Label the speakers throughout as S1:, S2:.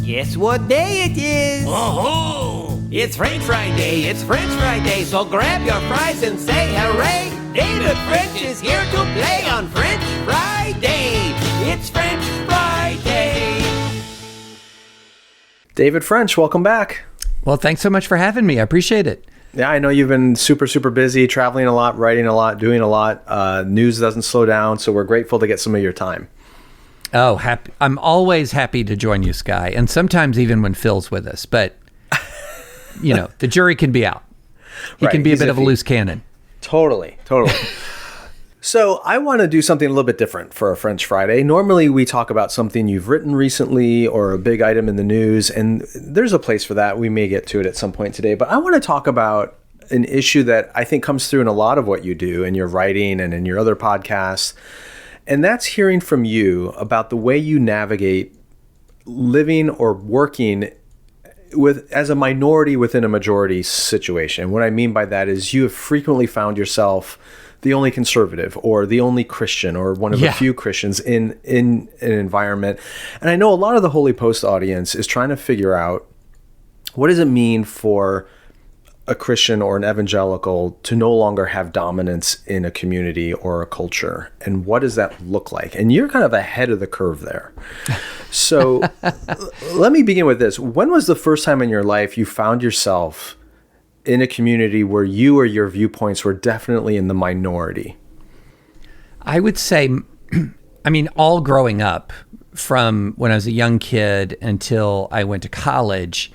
S1: Guess what day it is?
S2: Oh-ho!
S1: It's French Friday, so grab your fries and say hooray! David French is here to play on French Friday. It's French Friday.
S3: David French, welcome back.
S4: Well, thanks so much for having me. I appreciate it.
S3: Yeah, I know you've been super, super busy, traveling a lot, writing a lot, doing a lot. News doesn't slow down, so we're grateful to get some of your time.
S4: Oh, happy! I'm always happy to join you, Skye, and sometimes even when Phil's with us. But, you know, the jury can be out. He can be a bit of a loose cannon.
S3: Totally. So I want to do something a little bit different for a French Friday. Normally, we talk about something you've written recently or a big item in the news, and there's a place for that. We may get to it at some point today. But I want to talk about an issue that I think comes through in a lot of what you do in your writing and in your other podcasts. And that's hearing from you about the way you navigate living or working as a minority within a majority situation. What I mean by that is you have frequently found yourself the only conservative or the only Christian or one of a few Christians in an environment. And I know a lot of the Holy Post audience is trying to figure out, what does it mean for a Christian or an evangelical to no longer have dominance in a community or a culture? And what does that look like? And you're kind of ahead of the curve there. So let me begin with this. When was the first time in your life you found yourself in a community where you or your viewpoints were definitely in the minority?
S4: I would say, I mean, all growing up from when I was a young kid until I went to college,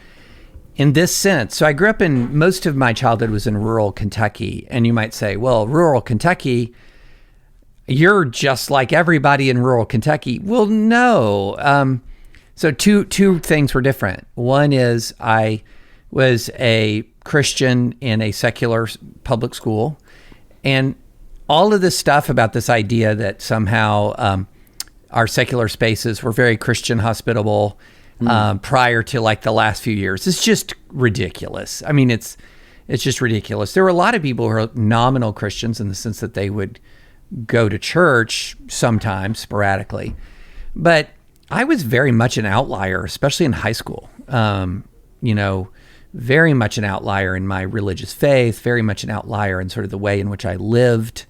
S4: in this sense. So I grew up most of my childhood was in rural Kentucky. And you might say, well, rural Kentucky, you're just like everybody in rural Kentucky. Well, no. So two things were different. One is I was a Christian in a secular public school. And all of this stuff about this idea that somehow our secular spaces were very Christian hospitable prior to like the last few years. It's just ridiculous. I mean, it's just ridiculous. There were a lot of people who are nominal Christians in the sense that they would go to church sometimes, sporadically. But I was very much an outlier, especially in high school. Very much an outlier in my religious faith, very much an outlier in sort of the way in which I lived.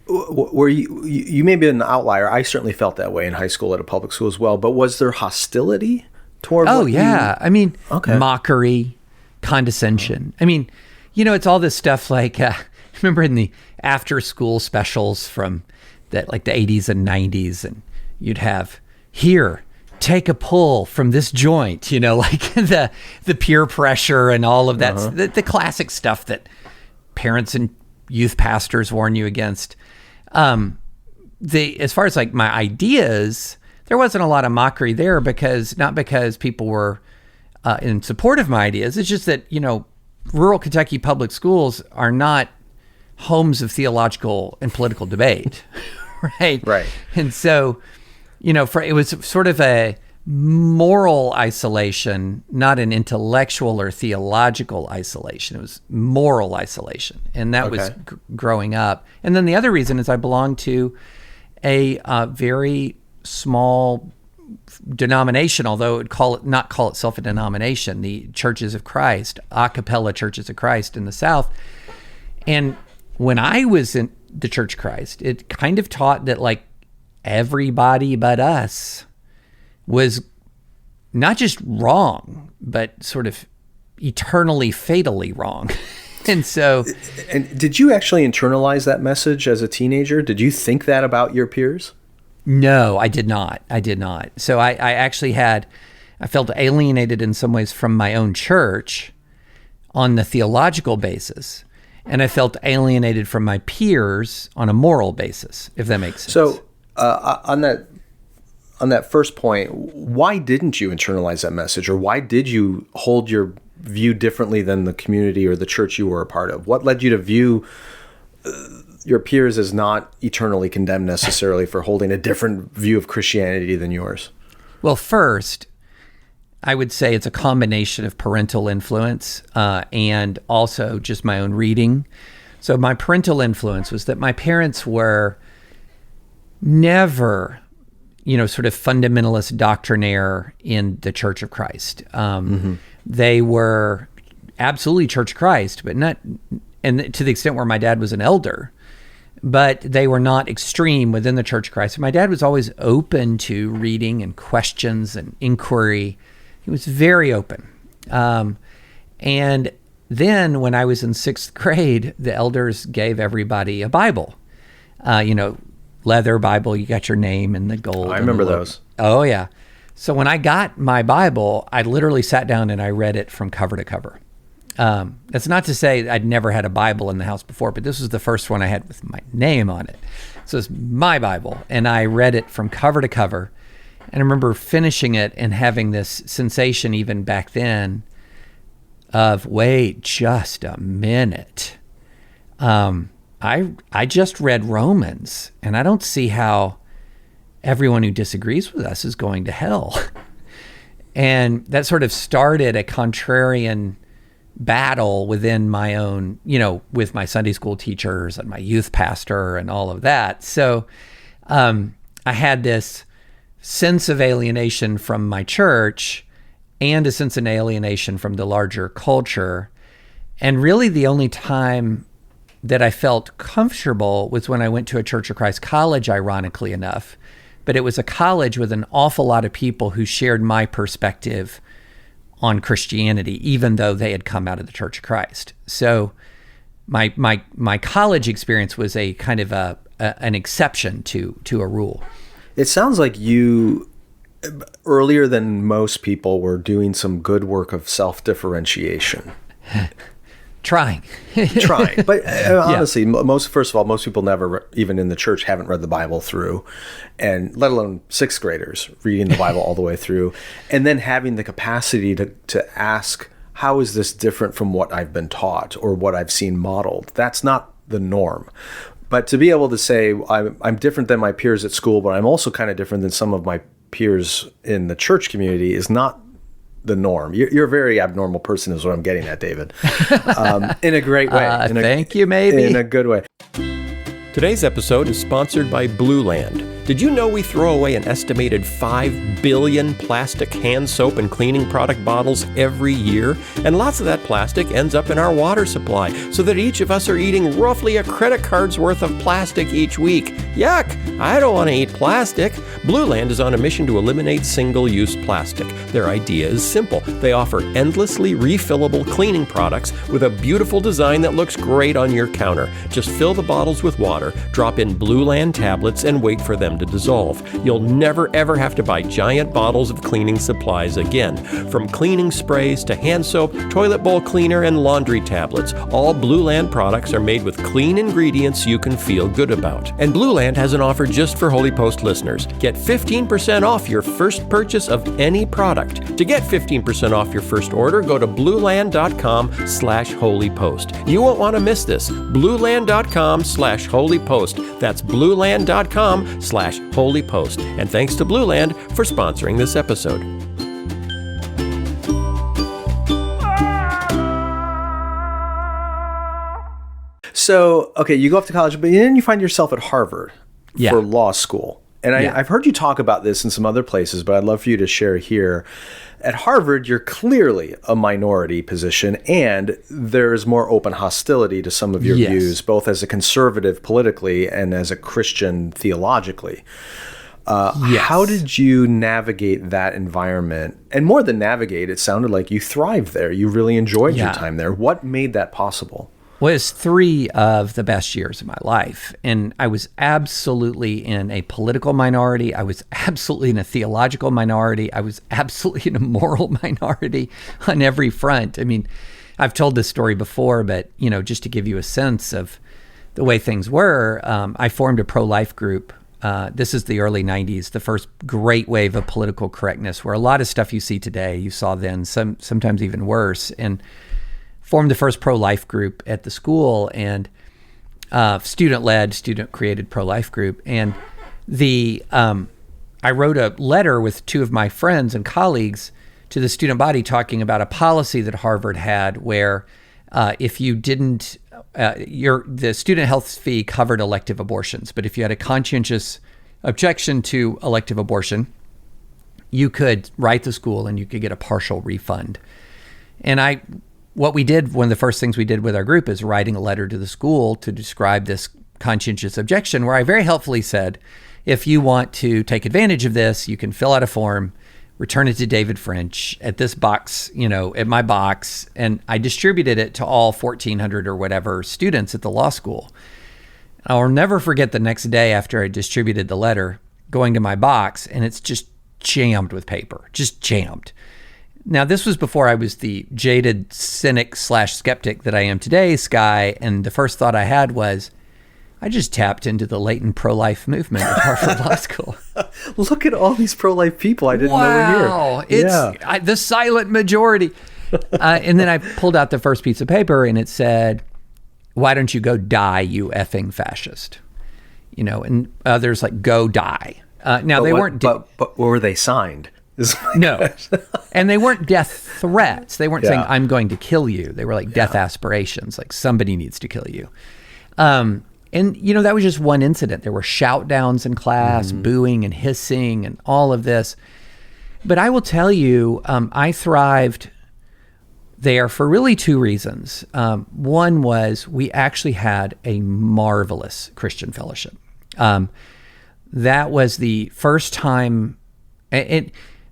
S3: Were you may be an outlier. I certainly felt that way in high school at a public school as well. But was there hostility toward?
S4: Oh yeah, I mean, mockery, condescension. I mean, it's all this stuff like remember in the after-school specials from that like the 80s and 90s, and you'd have here, take a pull from this joint. Like the peer pressure and all of that, the classic stuff that parents and youth pastors warn you against. As far as like my ideas, there wasn't a lot of mockery there not because people were in support of my ideas. It's just that, rural Kentucky public schools are not homes of theological and political debate. Right. And so, it was sort of a moral isolation, not an intellectual or theological isolation. It was moral isolation. And that was growing up. And then the other reason is I belonged to a very small denomination, although it would not call itself a denomination, the Churches of Christ, a cappella Churches of Christ in the South. And when I was in the Church of Christ, it kind of taught that like everybody but us was not just wrong, but sort of eternally, fatally wrong. And
S3: did you actually internalize that message as a teenager? Did you think that about your peers?
S4: No, I did not. So I actually I felt alienated in some ways from my own church on the theological basis. And I felt alienated from my peers on a moral basis, if that makes sense.
S3: So on that first point, why didn't you internalize that message, or why did you hold your view differently than the community or the church you were a part of? What led you to view your peers as not eternally condemned necessarily for holding a different view of Christianity than yours?
S4: Well, first, I would say it's a combination of parental influence and also just my own reading. So my parental influence was that my parents were never sort of fundamentalist doctrinaire in the Church of Christ. They were absolutely Church of Christ, but not, and to the extent where my dad was an elder, but they were not extreme within the Church of Christ. My dad was always open to reading and questions and inquiry. He was very open. And then when I was in 6th grade, the elders gave everybody a Bible, leather Bible. You got your name and the gold.
S3: I remember those.
S4: Oh, yeah. So when I got my Bible, I literally sat down and I read it from cover to cover. That's not to say I'd never had a Bible in the house before, but this was the first one I had with my name on it. So it's my Bible, and I read it from cover to cover. And I remember finishing it and having this sensation even back then of, wait just a minute. I just read Romans, and I don't see how everyone who disagrees with us is going to hell. And that sort of started a contrarian battle within my own, with my Sunday school teachers and my youth pastor and all of that. So I had this sense of alienation from my church and a sense of alienation from the larger culture. And really the only time that I felt comfortable was when I went to a Church of Christ college, ironically enough. But it was a college with an awful lot of people who shared my perspective on Christianity, even though they had come out of the Church of Christ. So my college experience was a kind of an exception to a rule.
S3: It sounds like you, earlier than most people, were doing some good work of self-differentiation.
S4: Trying.
S3: But honestly, first of all, most people never, even in the church, haven't read the Bible through, and let alone 6th graders reading the Bible all the way through, and then having the capacity to ask, how is this different from what I've been taught or what I've seen modeled? That's not the norm. But to be able to say, I'm different than my peers at school, but I'm also kind of different than some of my peers in the church community is not the norm. You're a very abnormal person is what I'm getting at, David. In a great way.
S4: Thank you, maybe.
S3: In a good way.
S2: Today's episode is sponsored by Blueland. Did you know we throw away an estimated 5 billion plastic hand soap and cleaning product bottles every year? And lots of that plastic ends up in our water supply, so that each of us are eating roughly a credit card's worth of plastic each week. Yuck! I don't want to eat plastic. Blueland is on a mission to eliminate single-use plastic. Their idea is simple. They offer endlessly refillable cleaning products with a beautiful design that looks great on your counter. Just fill the bottles with water, drop in Blueland tablets, and wait for them to dissolve. You'll never ever have to buy giant bottles of cleaning supplies again. From cleaning sprays to hand soap, toilet bowl cleaner, and laundry tablets, all Blueland products are made with clean ingredients you can feel good about. And Blueland has an offer just for Holy Post listeners. Get 15% off your first purchase of any product. To get 15% off your first order, go to blueland.com/holypost. You won't want to miss this. blueland.com/holypost. That's blueland.com/holypost. And thanks to Blueland for sponsoring this episode.
S3: So, okay, you go off to college, but then you find yourself at Harvard for law school. And I've heard you talk about this in some other places, but I'd love for you to share here. At Harvard, you're clearly a minority position, and there's more open hostility to some of your views, both as a conservative politically and as a Christian theologically. How did you navigate that environment? And more than navigate, it sounded like you thrived there. You really enjoyed your time there. What made that possible?
S4: Well, it was 3 of the best years of my life. And I was absolutely in a political minority. I was absolutely in a theological minority. I was absolutely in a moral minority on every front. I mean, I've told this story before, but, just to give you a sense of the way things were, I formed a pro-life group. This is the early 90s, the first great wave of political correctness, where a lot of stuff you see today, you saw then, sometimes even worse. And formed the first pro-life group at the school, and student-led, student-created pro-life group. And I wrote a letter with 2 of my friends and colleagues to the student body talking about a policy that Harvard had where if you didn't, the student health fee covered elective abortions, but if you had a conscientious objection to elective abortion, you could write the school and you could get a partial refund. And what we did, one of the first things we did with our group is writing a letter to the school to describe this conscientious objection, where I very helpfully said, if you want to take advantage of this, you can fill out a form, return it to David French at this box, at my box. And I distributed it to all 1,400 or whatever students at the law school. I'll never forget the next day after I distributed the letter, going to my box, and it's just jammed with paper, just jammed. Now, this was before I was the jaded cynic/skeptic that I am today, Skye, and the first thought I had was, I just tapped into the latent pro-life movement at Harvard Law School.
S3: Look at all these pro-life people I didn't know were here.
S4: Wow, it's the silent majority. And then I pulled out the first piece of paper, and it said, why don't you go die, you effing fascist? And others like, go die. Now, they weren't...
S3: But were they signed?
S4: No. And they weren't death threats. They weren't saying, I'm going to kill you. They were like death aspirations, like somebody needs to kill you. And, that was just one incident. There were shout downs in class, booing and hissing and all of this. But I will tell you, I thrived there for really two reasons. One was we actually had a marvelous Christian fellowship. That was the first time...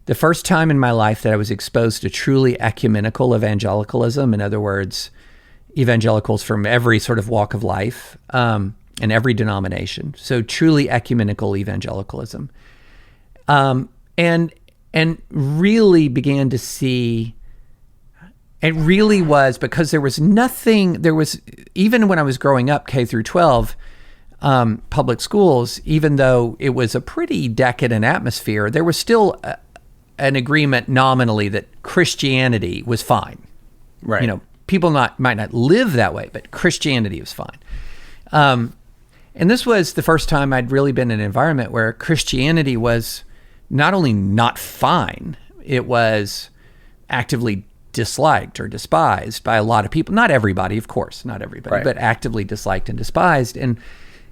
S4: The first time in my life that I was exposed to truly ecumenical evangelicalism, in other words, evangelicals from every sort of walk of life and every denomination. So truly ecumenical evangelicalism. And really began to see, it really was because there was even when I was growing up, K through 12, public schools, even though it was a pretty decadent atmosphere, there was still an agreement nominally that Christianity was fine.
S3: Right.
S4: People might not live that way, but Christianity was fine. And this was the first time I'd really been in an environment where Christianity was not only not fine, it was actively disliked or despised by a lot of people. Not everybody, of course, not everybody,
S3: right.
S4: But actively disliked and despised. And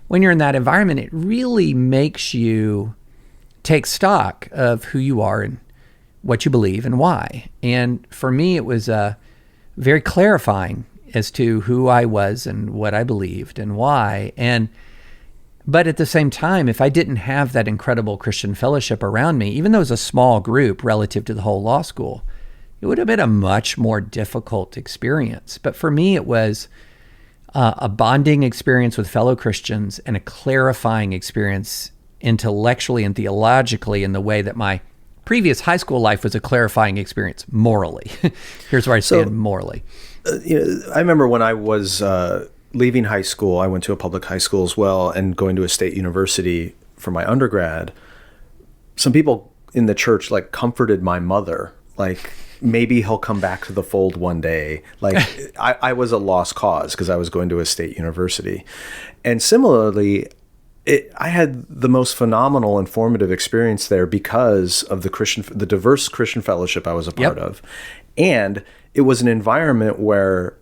S4: when you're in that environment, it really makes you take stock of who you are and what you believe and why. And for me, it was very clarifying as to who I was and what I believed and why. But at the same time, if I didn't have that incredible Christian fellowship around me, even though it was a small group relative to the whole law school, it would have been a much more difficult experience. But for me, it was a bonding experience with fellow Christians and a clarifying experience intellectually and theologically in the way that my previous high school life was a clarifying experience morally. Here's where I stand morally.
S3: I remember when I was leaving high school, I went to a public high school as well, and going to a state university for my undergrad. Some people in the church comforted my mother, maybe he'll come back to the fold one day. I was a lost cause because I was going to a state university. And similarly, I had the most phenomenal and formative experience there because of the diverse Christian fellowship I was a part of. And it was an environment where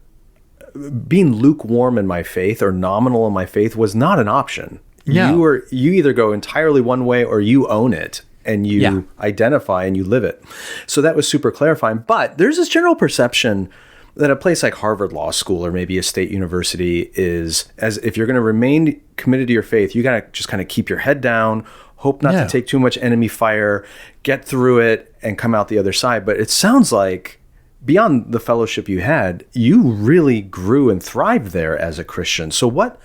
S3: being lukewarm in my faith or nominal in my faith was not an option. No. You either go entirely one way or you own it and you identify and you live it. So that was super clarifying. But there's this general perception that a place like Harvard Law School or maybe a state university is, as if you're going to remain committed to your faith, you got to just kind of keep your head down, hope not to take too much enemy fire, get through it and come out the other side. But it sounds like beyond the fellowship you had, you really grew and thrived there as a Christian. So what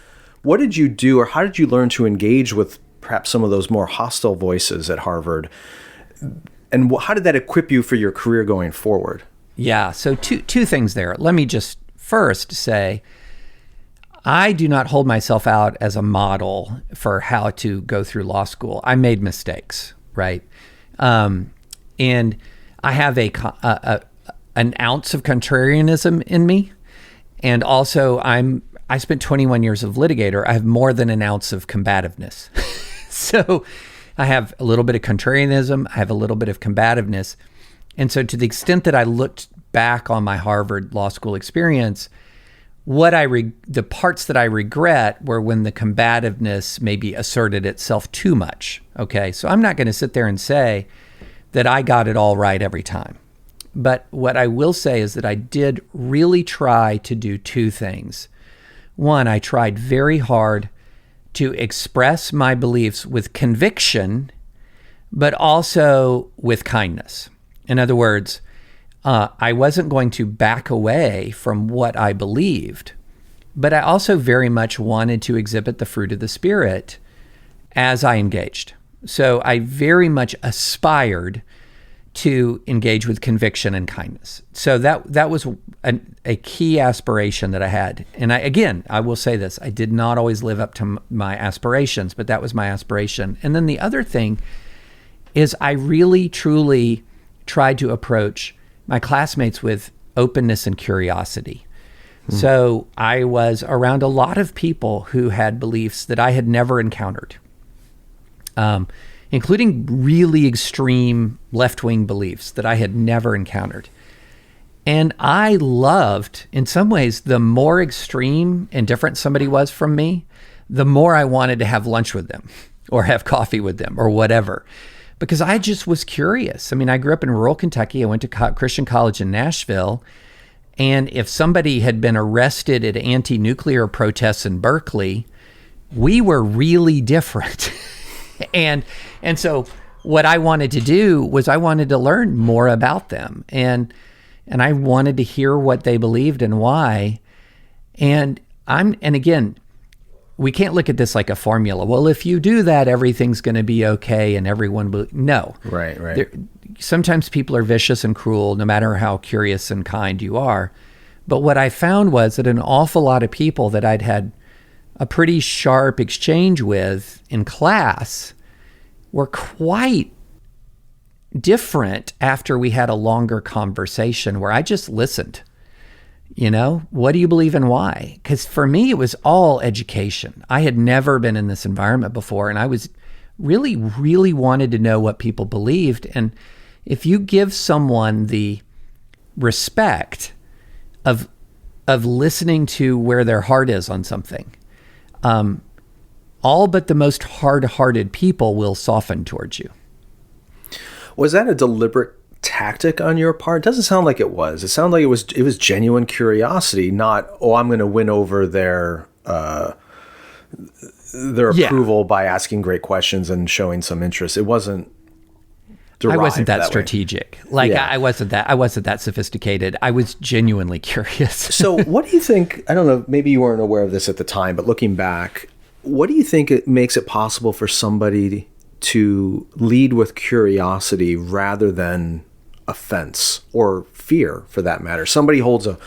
S3: did you do, or how did you learn to engage with perhaps some of those more hostile voices at Harvard? And how did that equip you for your career going forward?
S4: Yeah, so two things there. Let me just first say, I do not hold myself out as a model for how to go through law school. I made mistakes, right? And I have an ounce of contrarianism in me. And also I spent 21 years of litigator. I have more than an ounce of combativeness. So I have a little bit of contrarianism. I have a little bit of combativeness. And so to the extent that I looked back on my Harvard Law School experience, the parts that I regret were when the combativeness maybe asserted itself too much. Okay, so I'm not going to sit there and say that I got it all right every time. But what I will say is that I did really try to do two things. One, I tried very hard to express my beliefs with conviction, but also with kindness. In other words, I wasn't going to back away from what I believed, but I also very much wanted to exhibit the fruit of the Spirit as I engaged. So I very much aspired to engage with conviction and kindness. So that was a key aspiration that I had. And I will say this, I did not always live up to my aspirations, but that was my aspiration. And then the other thing is I really, truly tried to approach my classmates with openness and curiosity. So I was around a lot of people who had beliefs that I had never encountered, including really extreme left-wing beliefs that I had never encountered. And I loved, in some ways, the more extreme and different somebody was from me, the more I wanted to have lunch with them or have coffee with them or whatever, because I just was curious. I mean, I grew up in rural Kentucky. I went to Christian college in Nashville. And if somebody had been arrested at anti-nuclear protests in Berkeley, we were really different. And so what I wanted to do was I wanted to learn more about them. And I wanted to hear what they believed and why. And again, we can't look at this like a formula. Well, if you do that, everything's going to be okay and everyone no.
S3: Right.
S4: Sometimes people are vicious and cruel, no matter how curious and kind you are. But what I found was that an awful lot of people that I'd had a pretty sharp exchange with in class were quite different after we had a longer conversation where I just listened. What do you believe and why? Because for me, it was all education. I had never been in this environment before, and I was really, really wanted to know what people believed. And if you give someone the respect of listening to where their heart is on something, all but the most hard-hearted people will soften towards you.
S3: Was that a deliberate tactic on your part? It doesn't sound like it was. It sounded like it was genuine curiosity, not, I'm going to win over their approval by asking great questions and showing some interest. It wasn't derived
S4: I wasn't that
S3: way.
S4: strategic. I wasn't that sophisticated. I was genuinely curious.
S3: So what do you think, I don't know, maybe you weren't aware of this at the time, but looking back, what do you think it makes it possible for somebody to lead with curiosity rather than offense or fear, for that matter? Somebody holds a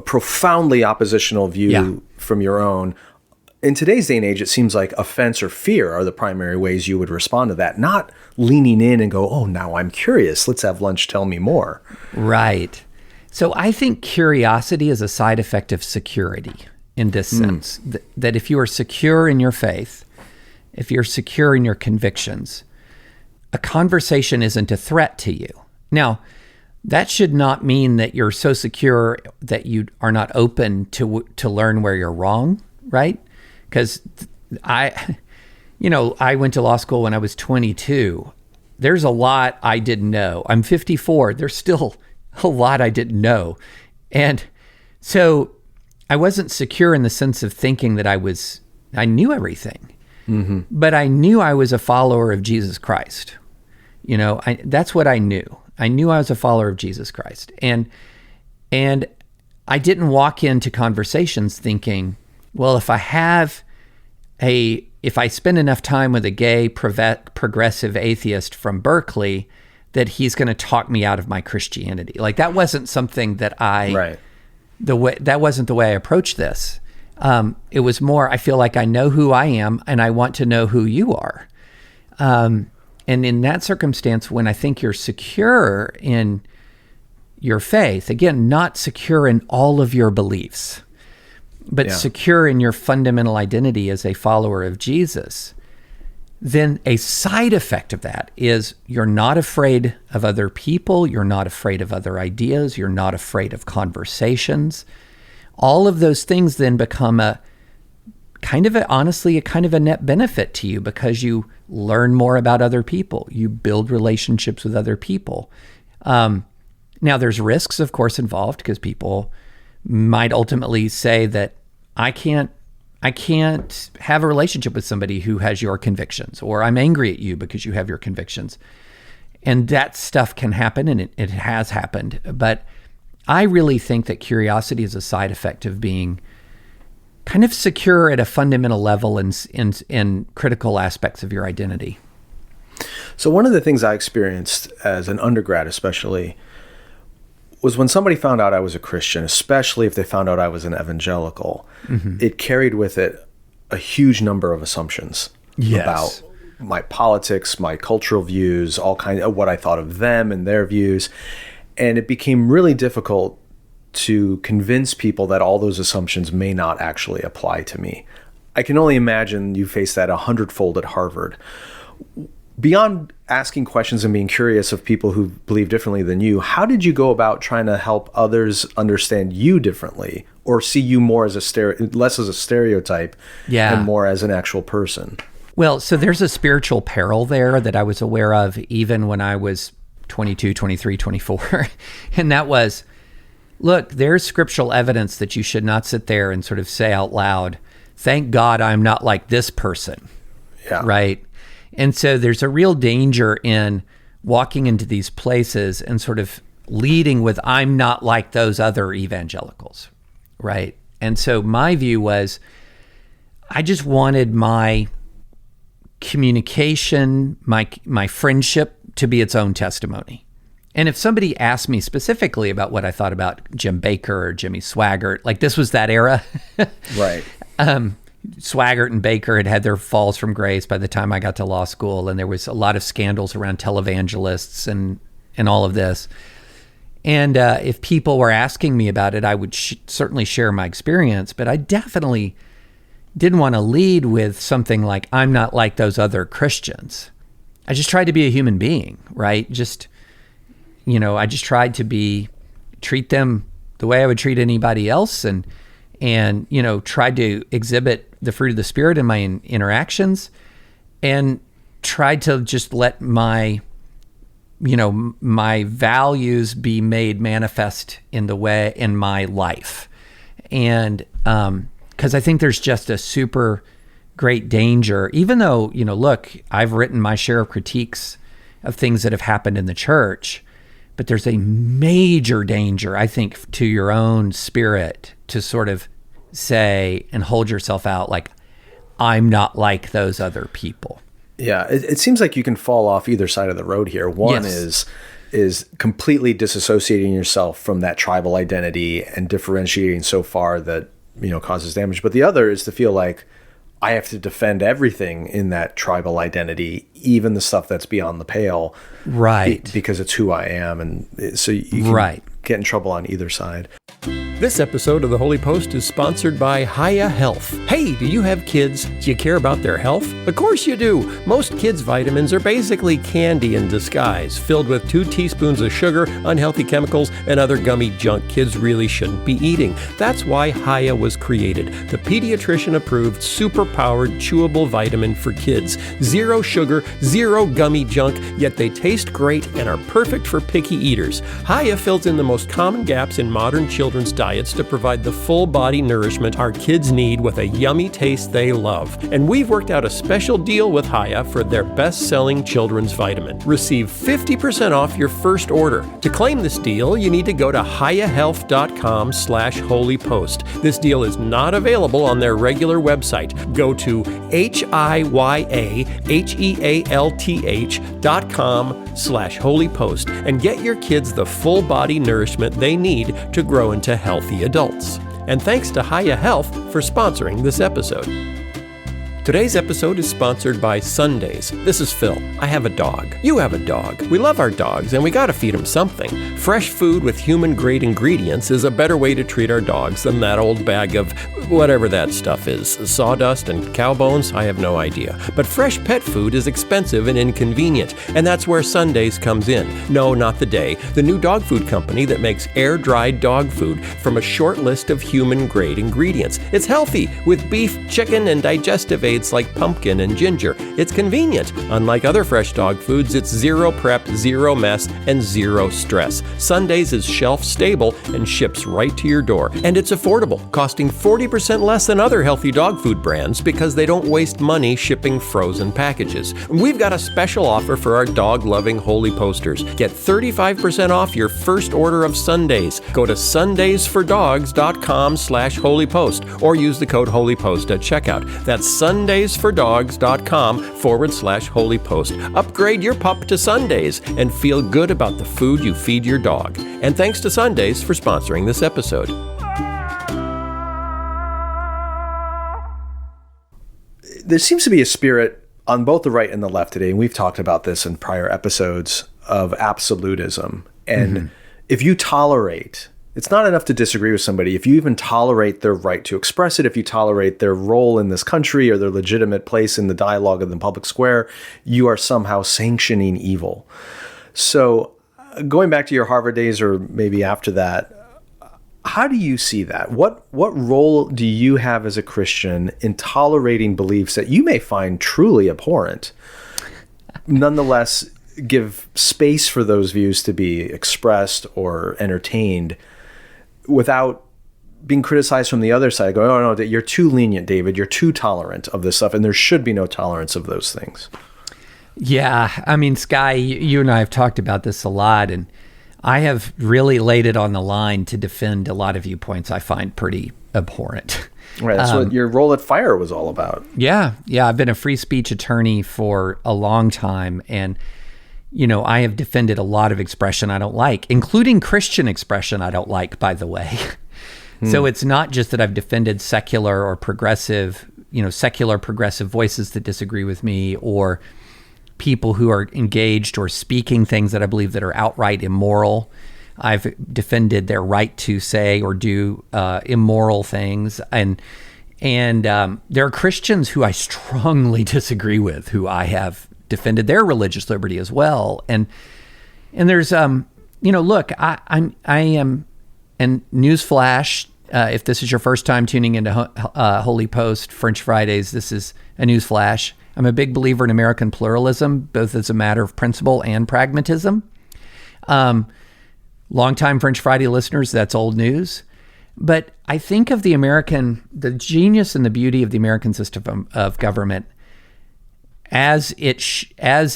S3: profoundly oppositional view from your own. In today's day and age, it seems like offense or fear are the primary ways you would respond to that, not leaning in and go, oh, now I'm curious. Let's have lunch. Tell me more.
S4: Right. So I think curiosity is a side effect of security in this sense, that if you are secure in your faith, if you're secure in your convictions, a conversation isn't a threat to you. Now, that should not mean that you're so secure that you are not open to learn where you're wrong, right? Because I went to law school when I was 22. There's a lot I didn't know. I'm 54. There's still a lot I didn't know. And so I wasn't secure in the sense of thinking that I knew everything. Mm-hmm. But I knew I was a follower of Jesus Christ. That's what I knew. I knew I was a follower of Jesus Christ. And I didn't walk into conversations thinking, well, if I spend enough time with a gay progressive atheist from Berkeley, that he's going to talk me out of my Christianity. Like, that wasn't something that that wasn't the way I approached this. It was more, I feel like I know who I am and I want to know who you are. And in that circumstance, when I think you're secure in your faith, again, not secure in all of your beliefs, but secure in your fundamental identity as a follower of Jesus, then a side effect of that is you're not afraid of other people, you're not afraid of other ideas, you're not afraid of conversations. all of those things then become honestly a kind of a net benefit to you, because you learn more about other people. You build relationships with other people. Now there's risks, of course, involved, because people might ultimately say that I can't have a relationship with somebody who has your convictions, or I'm angry at you because you have your convictions. And that stuff can happen, and it has happened. But I really think that curiosity is a side effect of being kind of secure at a fundamental level in critical aspects of your identity.
S3: So one of the things I experienced as an undergrad especially was when somebody found out I was a Christian, especially if they found out I was an evangelical, it carried with it a huge number of assumptions about my politics, my cultural views, all kinds of what I thought of them and their views. And it became really difficult to convince people that all those assumptions may not actually apply to me. I can only imagine you face that 100-fold at Harvard. Beyond asking questions and being curious of people who believe differently than you, how did you go about trying to help others understand you differently, or see you more as less as a stereotype and more as an actual person?
S4: Well, so there's a spiritual peril there that I was aware of even when I was 22, 23, 24. And that was, look, there's scriptural evidence that you should not sit there and sort of say out loud, thank God I'm not like this person.
S3: Yeah.
S4: Right? And so there's a real danger in walking into these places and sort of leading with, I'm not like those other evangelicals, right? And so my view was, I just wanted my communication, my friendship to be its own testimony. And if somebody asked me specifically about what I thought about Jim Bakker or Jimmy Swaggart, like this was that era.
S3: Right.
S4: Swaggart and Baker had their falls from grace by the time I got to law school, and there was a lot of scandals around televangelists and all of this. And if people were asking me about it, I would certainly share my experience, but I definitely didn't want to lead with something like, I'm not like those other Christians. I just tried to be a human being, right? I just tried to treat them the way I would treat anybody else, and tried to exhibit the fruit of the Spirit in my interactions, and tried to just let my values be made manifest in my life. And because I think there's just a super great danger, even though, look, I've written my share of critiques of things that have happened in the church, but there's a major danger, I think, to your own spirit to sort of say and hold yourself out like, I'm not like those other people.
S3: Yeah, it seems like you can fall off either side of the road here. One is completely disassociating yourself from that tribal identity and differentiating so far that, causes damage. But the other is to feel like I have to defend everything in that tribal identity, even the stuff that's beyond the pale.
S4: Right.
S3: Because it's who I am. And so you can get in trouble on either side.
S2: This episode of The Holy Post is sponsored by Hiya Health. Hey, do you have kids? Do you care about their health? Of course you do. Most kids' vitamins are basically candy in disguise, filled with 2 teaspoons of sugar, unhealthy chemicals, and other gummy junk kids really shouldn't be eating. That's why Hiya was created, the pediatrician-approved, super-powered, chewable vitamin for kids. 0 sugar, 0 gummy junk, yet they taste great and are perfect for picky eaters. Hiya fills in the most common gaps in modern children's diets to provide the full body nourishment our kids need with a yummy taste they love. And we've worked out a special deal with Hiya for their best-selling children's vitamin. Receive 50% off your first order. To claim this deal, you need to go to hiyahealth.com/holypost. This deal is not available on their regular website. Go to hiyahealth.com/holypost and get your kids the full body nourishment they need to grow into healthy adults. And thanks to Hiya Health for sponsoring this episode. Today's episode is sponsored by Sundays. This is Phil. I have a dog. You have a dog. We love our dogs, and we gotta feed them something. Fresh food with human-grade ingredients is a better way to treat our dogs than that old bag of whatever that stuff is. Sawdust and cow bones? I have no idea. But fresh pet food is expensive and inconvenient, and that's where Sundays comes in. No, not the day. The new dog food company that makes air-dried dog food from a short list of human-grade ingredients. It's healthy, with beef, chicken, and digestive aids like pumpkin and ginger. It's convenient. Unlike other fresh dog foods, it's zero prep, zero mess, and zero stress. Sundays is shelf stable and ships right to your door. And it's affordable, costing 40% less than other healthy dog food brands because they don't waste money shipping frozen packages. We've got a special offer for our dog-loving Holy Posters. Get 35% off your first order of Sundays. Go to sundaysfordogs.com/holypost or use the code HOLYPOST at checkout. That's sundaysfordogs.com/holypost. Upgrade your pup to Sundays and feel good about the food you feed your dog. And thanks to Sundays for sponsoring this episode.
S3: There seems to be a spirit on both the right and the left today, and we've talked about this in prior episodes, of absolutism. And if you tolerate, it's not enough to disagree with somebody. If you even tolerate their right to express it, if you tolerate their role in this country or their legitimate place in the dialogue of the public square, you are somehow sanctioning evil. So going back to your Harvard days, or maybe after that, how do you see that? What role do you have as a Christian in tolerating beliefs that you may find truly abhorrent, nonetheless give space for those views to be expressed or entertained without being criticized from the other side, going, oh no, you're too lenient, David, you're too tolerant of this stuff, and there should be no tolerance of those things?
S4: Yeah, I mean, Skye, you and I have talked about this a lot, and I have really laid it on the line to defend a lot of viewpoints I find pretty abhorrent.
S3: Right, that's what your role at FIRE was all about.
S4: Yeah, I've been a free speech attorney for a long time, and I have defended a lot of expression I don't like, including Christian expression I don't like, by the way. So it's not just that I've defended secular or progressive, secular progressive voices that disagree with me, or people who are engaged or speaking things that I believe that are outright immoral. I've defended their right to say or do immoral things. And there are Christians who I strongly disagree with, who I have defended their religious liberty as well. And there's, look, I am, and newsflash, if this is your first time tuning into Holy Post French Fridays, this is a newsflash. I'm a big believer in American pluralism, both as a matter of principle and pragmatism. Longtime French Friday listeners, that's old news. But I think of the genius and the beauty of the American system of government as it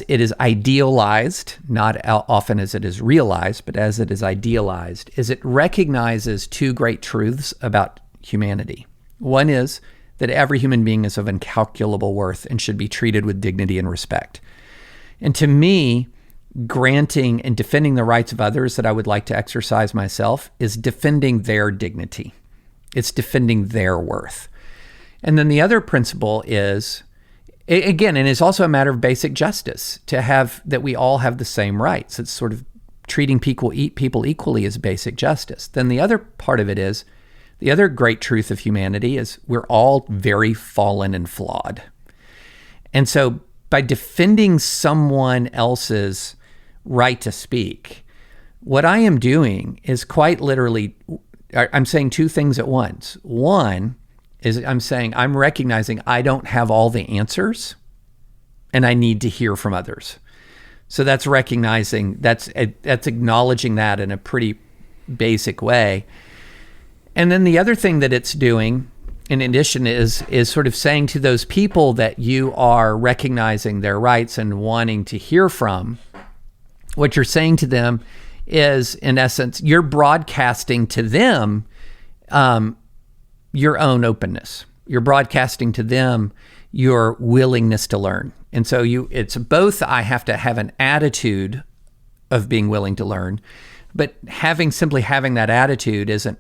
S4: is idealized, not often as it is realized, but as it is idealized, is it recognizes two great truths about humanity. One is that every human being is of incalculable worth and should be treated with dignity and respect. And to me, granting and defending the rights of others that I would like to exercise myself is defending their dignity. It's defending their worth. And then the other principle is, again, and it's also a matter of basic justice, to have that we all have the same rights. It's sort of treating people equally as basic justice. Then the other part of it is, the other great truth of humanity is we're all very fallen and flawed. And so by defending someone else's right to speak, what I am doing is quite literally, I'm saying two things at once. One is I'm recognizing I don't have all the answers and I need to hear from others. So that's recognizing, that's acknowledging that in a pretty basic way. And then the other thing that it's doing, in addition, is sort of saying to those people that you are recognizing their rights and wanting to hear from, what you're saying to them is, in essence, you're broadcasting to them your own openness. You're broadcasting to them your willingness to learn. And so it's both, I have to have an attitude of being willing to learn, but simply having that attitude isn't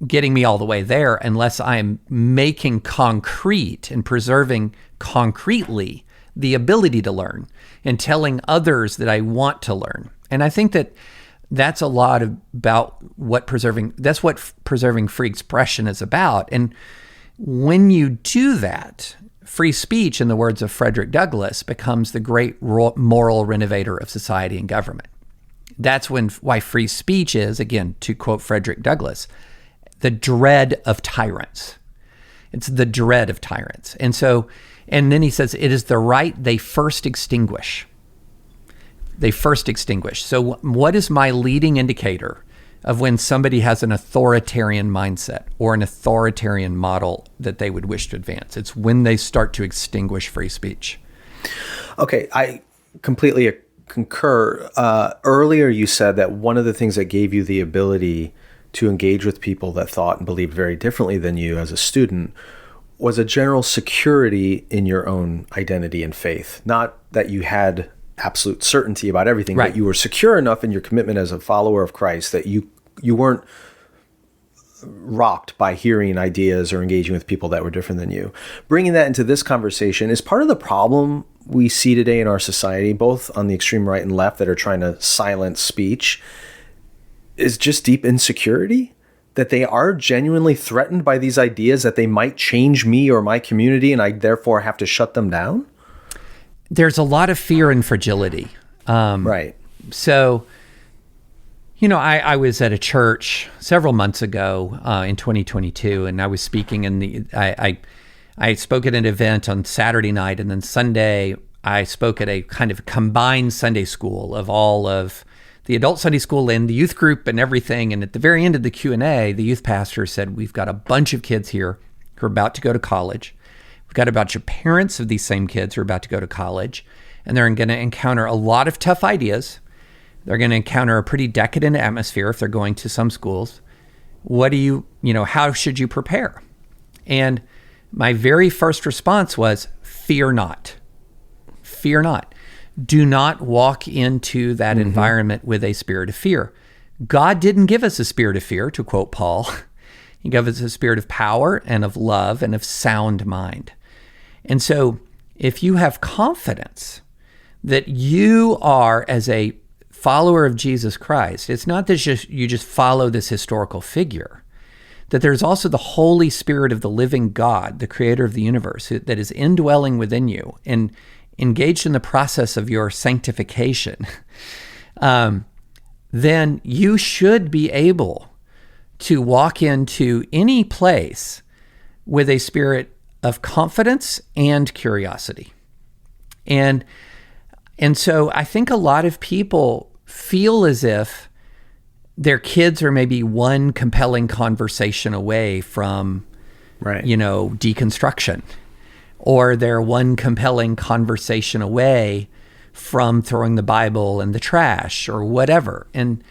S4: getting me all the way there unless I'm making concrete and preserving concretely the ability to learn and telling others that I want to learn. And I think that that's a lot about what preserving free expression is about. And when you do that, free speech, in the words of Frederick Douglass, becomes the great moral renovator of society and government. That's why free speech is, again, to quote Frederick Douglass, the dread of tyrants. It's the dread of tyrants. And then he says, it is the right they first extinguish. They first extinguish. So what is my leading indicator of when somebody has an authoritarian mindset or an authoritarian model that they would wish to advance? It's when they start to extinguish free speech.
S3: Okay, I completely concur. Earlier you said that one of the things that gave you the ability to engage with people that thought and believed very differently than you as a student was a general security in your own identity and faith. Not that you had absolute certainty about everything,
S4: right,
S3: but you were secure enough in your commitment as a follower of Christ that you weren't rocked by hearing ideas or engaging with people that were different than you. Bringing that into this conversation is part of the problem we see today in our society, both on the extreme right and left that are trying to silence speech, is just deep insecurity, that they are genuinely threatened by these ideas that they might change me or my community and I therefore have to shut them down.
S4: There's a lot of fear and fragility.
S3: Right.
S4: So, I was at a church several months ago in 2022, and I was speaking I spoke at an event on Saturday night, and then Sunday I spoke at a kind of combined Sunday school of all of the adult Sunday school and the youth group and everything. And at the very end of the Q&A, the youth pastor said, we've got a bunch of kids here who are about to go to college. We've got a bunch of parents of these same kids who are about to go to college, and they're going to encounter a lot of tough ideas. They're going to encounter a pretty decadent atmosphere if they're going to some schools. How should you prepare? And my very first response was, fear not. Fear not. Do not walk into that environment with a spirit of fear. God didn't give us a spirit of fear, to quote Paul. He gave us a spirit of power and of love and of sound mind. And so if you have confidence that you are, as a follower of Jesus Christ, it's not that you just follow this historical figure, that there's also the Holy Spirit of the living God, the creator of the universe, that is indwelling within you and engaged in the process of your sanctification, then you should be able to walk into any place with a spirit of confidence and curiosity. And so I think a lot of people feel as if their kids are maybe one compelling conversation away from, deconstruction, or they're one compelling conversation away from throwing the Bible in the trash or whatever. And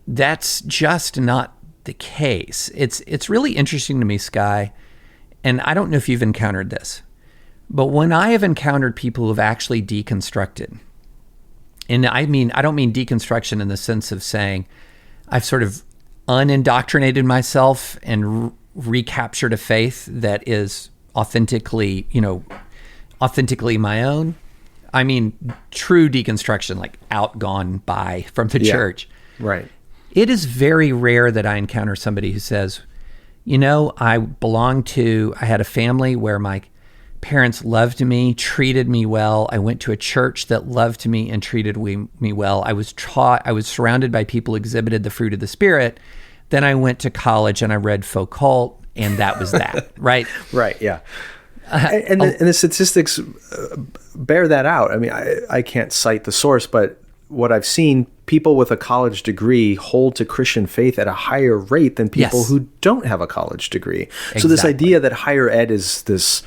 S4: that's just not the case. It's really interesting to me, Skye, and I don't know if you've encountered this, but when I have encountered people who have actually deconstructed, and I don't mean deconstruction in the sense of saying I've sort of unindoctrinated myself and recaptured a faith that is authentically my own. I mean, true deconstruction, like outgone by from the church.
S3: Right.
S4: It is very rare that I encounter somebody who says, I had a family where my parents loved me, treated me well. I went to a church that loved me and treated me well. I was surrounded by people who exhibited the fruit of the Spirit. Then I went to college and I read Foucault, and that was that, right?
S3: Right, yeah. And the statistics bear that out. I mean, I can't cite the source, but what I've seen, people with a college degree hold to Christian faith at a higher rate than people who don't have a college degree. Exactly. So this idea that higher ed is this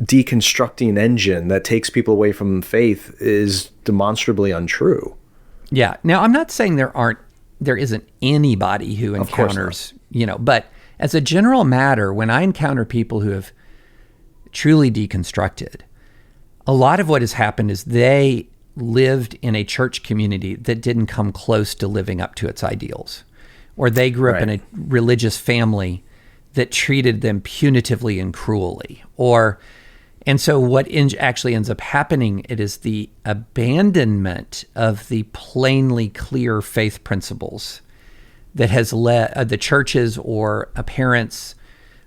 S3: deconstructing engine that takes people away from faith is demonstrably untrue.
S4: Yeah. Now, I'm not saying there isn't anybody who encounters, but as a general matter, when I encounter people who have truly deconstructed, a lot of what has happened is they lived in a church community that didn't come close to living up to its ideals, or they grew up in
S3: Right.
S4: a religious family that treated them punitively and cruelly, and so what actually ends up happening, it is the abandonment of the plainly clear faith principles that has led the churches or parents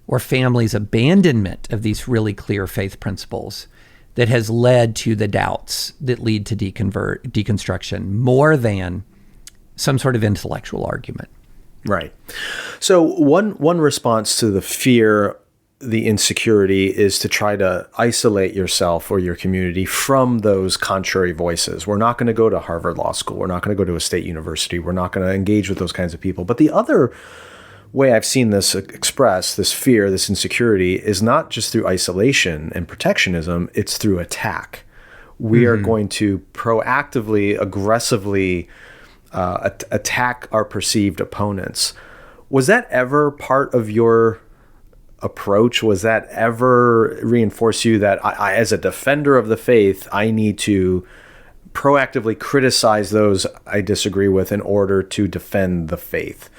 S4: or families' abandonment of these really clear faith principles that has led to the doubts that lead to deconstruction more than some sort of intellectual argument.
S3: Right. So one response to the fear, the insecurity, is to try to isolate yourself or your community from those contrary voices. We're not going to go to Harvard Law School. We're not going to go to a state university. We're not going to engage with those kinds of people. But the other way I've seen this express, this fear, this insecurity, is not just through isolation and protectionism, it's through attack. We are going to proactively, aggressively attack our perceived opponents. Was that ever part of your approach? Was that ever reinforce you that I, as a defender of the faith, I need to proactively criticize those I disagree with in order to defend the faith?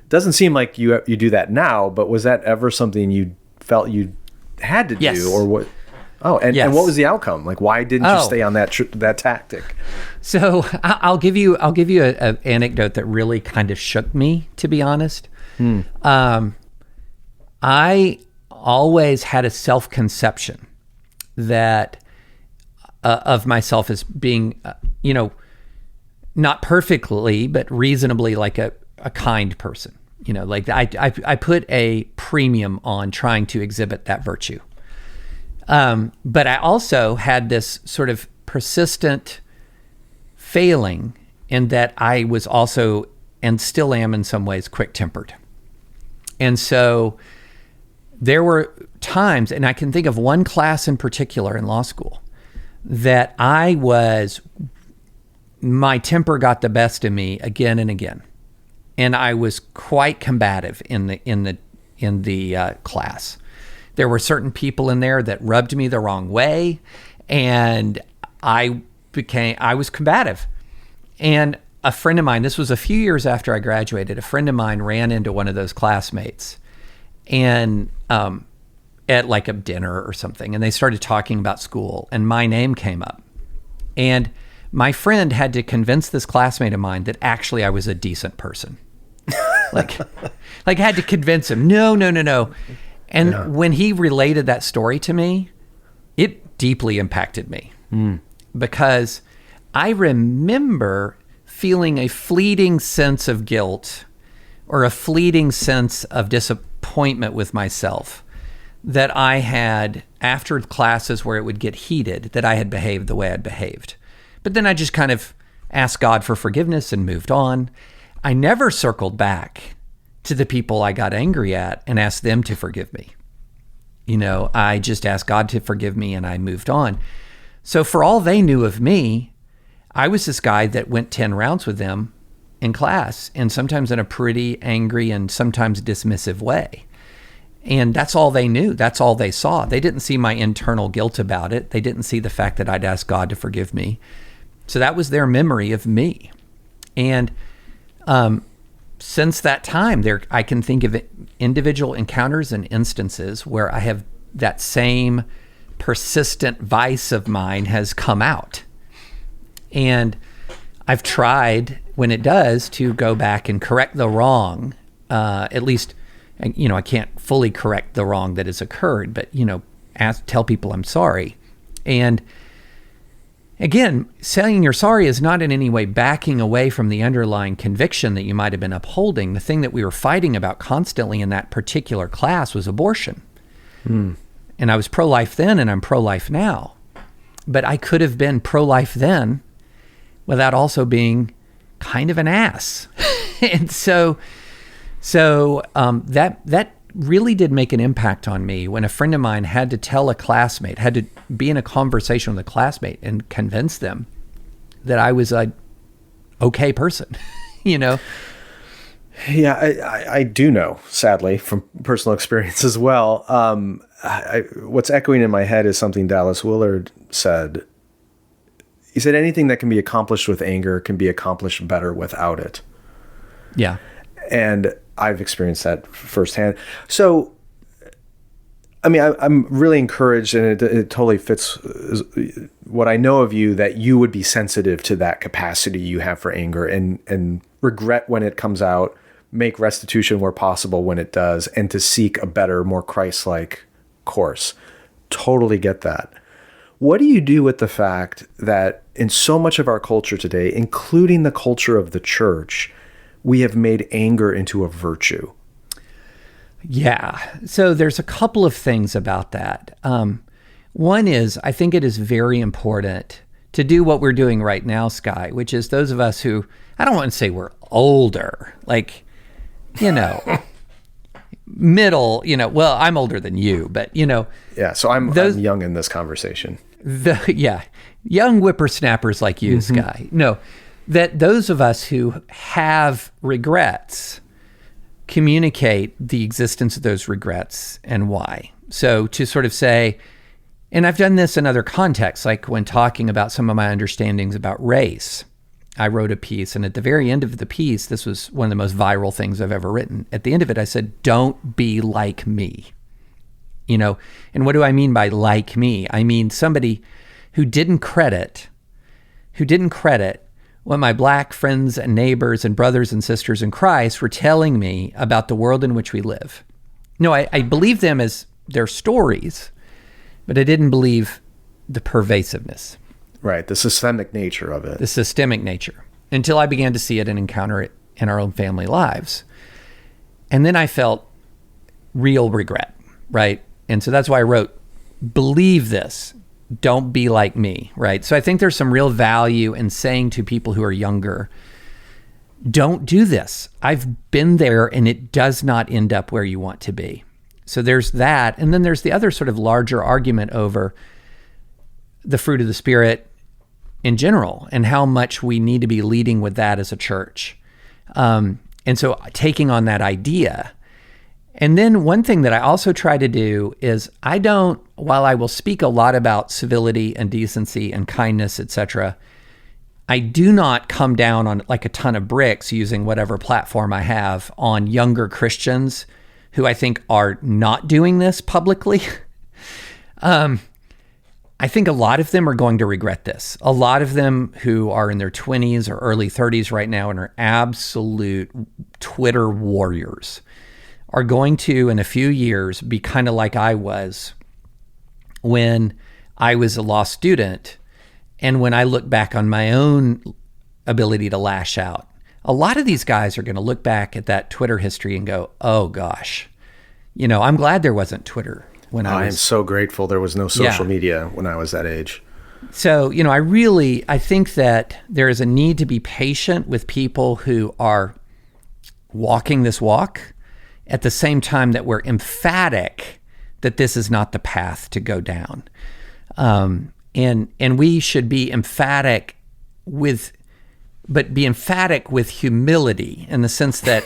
S3: Doesn't seem like you do that now, but was that ever something you felt you had to
S4: Yes.
S3: do, or what? Oh, and what was the outcome? Like, why didn't you stay on that tactic?
S4: So I'll give you an anecdote that really kind of shook me, to be honest. I always had a self-conception that of myself as being, not perfectly, but reasonably like a kind person. Like I put a premium on trying to exhibit that virtue. But I also had this sort of persistent failing in that I was also, and still am in some ways, quick-tempered. And so there were times, and I can think of one class in particular in law school, that my temper got the best of me again and again. And I was quite combative in the class. There were certain people in there that rubbed me the wrong way, and I was combative. And a friend of mine, this was a few years after I graduated, a friend of mine ran into one of those classmates and at like a dinner or something, and they started talking about school, and my name came up. And my friend had to convince this classmate of mine that actually I was a decent person. like had to convince him, no. And when he related that story to me, it deeply impacted me because I remember feeling a fleeting sense of guilt or a fleeting sense of disappointment with myself that I had after classes where it would get heated, that I had behaved the way I'd behaved. But then I just kind of asked God for forgiveness and moved on. I never circled back to the people I got angry at and asked them to forgive me. I just asked God to forgive me and I moved on. So for all they knew of me, I was this guy that went 10 rounds with them in class, and sometimes in a pretty angry and sometimes dismissive way. And that's all they knew. That's all they saw. They didn't see my internal guilt about it. They didn't see the fact that I'd asked God to forgive me. So that was their memory of me. And since that time, I can think of individual encounters and instances where I have that same persistent vice of mine has come out. And I've tried, when it does, to go back and correct the wrong. At least, I can't fully correct the wrong that has occurred, but, tell people I'm sorry. And again, saying you're sorry is not in any way backing away from the underlying conviction that you might have been upholding. The thing that we were fighting about constantly in that particular class was abortion. And I was pro-life then, and I'm pro-life now. But I could have been pro-life then without also being kind of an ass. And so that really did make an impact on me when a friend of mine had to tell a classmate, had to be in a conversation with a classmate and convince them that I was a okay person,
S3: Yeah, I do know, sadly, from personal experience as well. What's echoing in my head is something Dallas Willard said. He said, anything that can be accomplished with anger can be accomplished better without it.
S4: Yeah.
S3: And I've experienced that firsthand. So, I mean, I'm really encouraged, and it totally fits what I know of you, that you would be sensitive to that capacity you have for anger and regret when it comes out, make restitution where possible when it does, and to seek a better, more Christ-like course. Totally get that. What do you do with the fact that in so much of our culture today, including the culture of the church, we have made anger into a virtue?
S4: Yeah. So there's a couple of things about that. One is, I think it is very important to do what we're doing right now, Skye, which is those of us who, I don't want to say we're older, like, middle, well, I'm older than you, but,
S3: Yeah, so I'm young in this conversation.
S4: Young whippersnappers like you, Skye. No, that those of us who have regrets communicate the existence of those regrets and why. So to sort of say, and I've done this in other contexts, like when talking about some of my understandings about race, I wrote a piece, and at the very end of the piece, this was one of the most viral things I've ever written. At the end of it, I said, don't be like me. And what do I mean by like me? I mean somebody who didn't credit what my black friends and neighbors and brothers and sisters in Christ were telling me about the world in which we live. No, I believed them as their stories, but I didn't believe the pervasiveness.
S3: Right, the systemic nature of it.
S4: The systemic nature, until I began to see it and encounter it in our own family lives. And then I felt real regret, right? And so that's why I wrote, believe this, don't be like me, right? So I think there's some real value in saying to people who are younger, don't do this. I've been there and it does not end up where you want to be. So there's that. And then there's the other sort of larger argument over the fruit of the Spirit in general and how much we need to be leading with that as a church. And so taking on that idea. And then one thing that I also try to do is while I will speak a lot about civility and decency and kindness, etc., I do not come down on like a ton of bricks using whatever platform I have on younger Christians who I think are not doing this publicly. I think a lot of them are going to regret this. A lot of them who are in their 20s or early 30s right now and are absolute Twitter warriors are going to, in a few years, be kind of like I was when I was a law student. And when I look back on my own ability to lash out, a lot of these guys are going to look back at that Twitter history and go, oh gosh, I'm glad there wasn't Twitter when I was.
S3: I am so grateful there was no social media when I was that age.
S4: So, I think that there is a need to be patient with people who are walking this walk at the same time that we're emphatic that this is not the path to go down. And we should be emphatic with humility in the sense that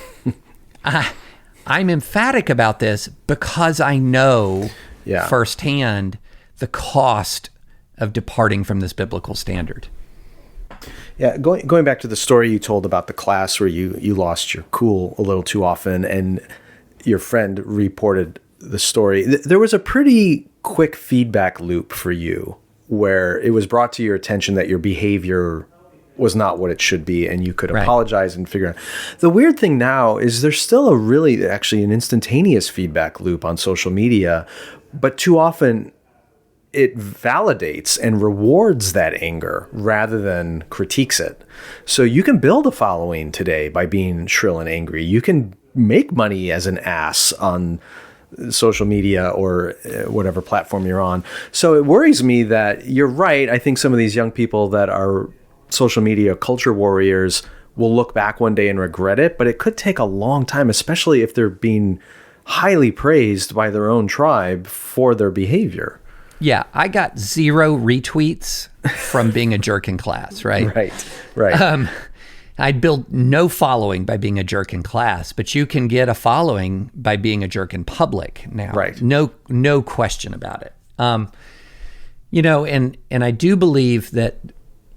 S4: I'm emphatic about this because I know firsthand the cost of departing from this biblical standard.
S3: Yeah, going back to the story you told about the class where you lost your cool a little too often and your friend reported the story. There was a pretty quick feedback loop for you where it was brought to your attention that your behavior was not what it should be and you could apologize and figure out. The weird thing now is there's still actually an instantaneous feedback loop on social media, but too often it validates and rewards that anger rather than critiques it. So you can build a following today by being shrill and angry. You can make money as an ass on social media or whatever platform you're on. So it worries me that you're right. I think some of these young people that are social media culture warriors will look back one day and regret it, but it could take a long time, especially if they're being highly praised by their own tribe for their behavior.
S4: Yeah, I got 0 retweets from being a jerk in class, right?
S3: Right.
S4: I'd build no following by being a jerk in class, but you can get a following by being a jerk in public now.
S3: Right.
S4: No question about it. And I do believe that